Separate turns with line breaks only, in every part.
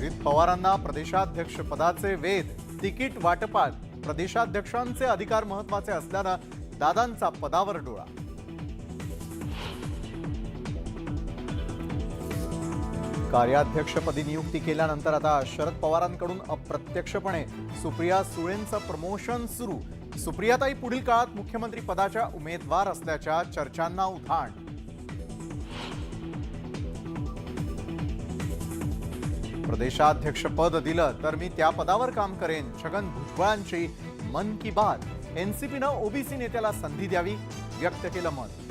अजित पवारांना प्रदेशाध्यक्ष पदाचे वेध, तिकीट वाटपात प्रदेशाध्यक्षांचे अधिकार महत्त्वाचे असल्यानं दादांचा पदावर डोळा। कार्याध्यक्षपदी नियुक्ती केल्यानंतर आता शरद पवारांकडून अप्रत्यक्षपणे सुप्रिया सुळेंचं प्रमोशन सुरू। सुप्रियाताई पुढील काळात मुख्यमंत्री पदाच्या उमेदवार असल्याच्या चर्चांना उधाण। प्रदेशाध्यक्षपद दिलं तर मी त्या पदावर काम करेन। छगन भुजबळांची मन की बात। एनसीपीनं ओबीसी नेत्याला संधी द्यावी, व्यक्त केलं मत।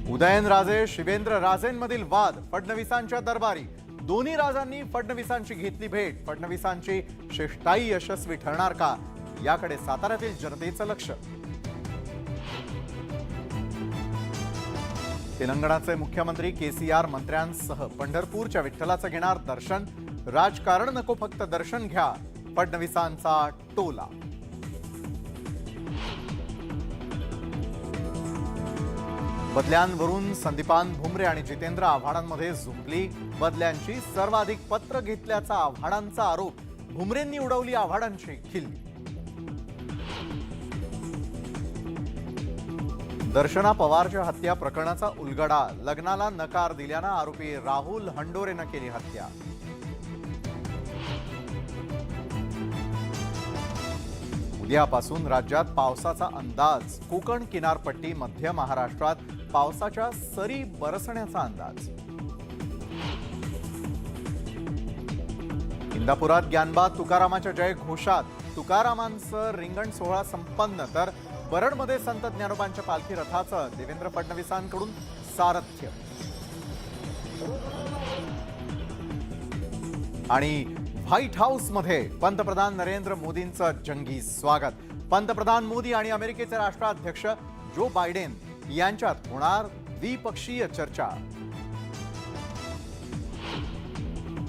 उदयनराजे शिवेंद्र राजेंमधील वाद फडणवीसांच्या दरबारी। दोन्ही राजांनी फडणवीसांची घेतली भेट। फडणवीसांची शिष्टाई यशस्वी ठरणार का, याकडे साताऱ्यातील जनतेचं लक्ष। तेलंगणाचे मुख्यमंत्री केसीआर मंत्र्यांसह पंढरपूरच्या विठ्ठलाचं घेणार दर्शन। राजकारण नको, फक्त दर्शन घ्या, फडणवीसांचा टोला। बदल्यांवरून संदीपान भुमरे आणि जितेंद्र आव्हाडांमध्ये झुंपली। बदल्यांची सर्वाधिक पत्र घेतल्याचा आव्हाडांचा आरोप। भुमरेंनी उडवली आव्हाडांची खिल्ली। दर्शना पवारच्या हत्या प्रकरणाचा उलगडा। लग्नाला नकार दिल्यानं आरोपी राहुल हंडोरेनं केली हत्या। उद्यापासून राज्यात पावसाचा अंदाज। कोकण किनारपट्टी, मध्य महाराष्ट्रात पावसाच्या सरी बरसण्याचा अंदाज। इंदापुरात ज्ञानबा तुकारामाच्या जय घोषात तुकारामांचं रिंगण सोहळा संपन्न। तर बरडमध्ये संत ज्ञानोबांच्या पालखी रथाचं देवेंद्र फडणवीसांकडून सारथ्य। आणि व्हाईट हाऊसमध्ये पंतप्रधान नरेंद्र मोदींचं जंगी स्वागत। पंतप्रधान मोदी आणि अमेरिकेचे राष्ट्राध्यक्ष जो बायडेन यांच्यात होणार द्विपक्षीय चर्चा।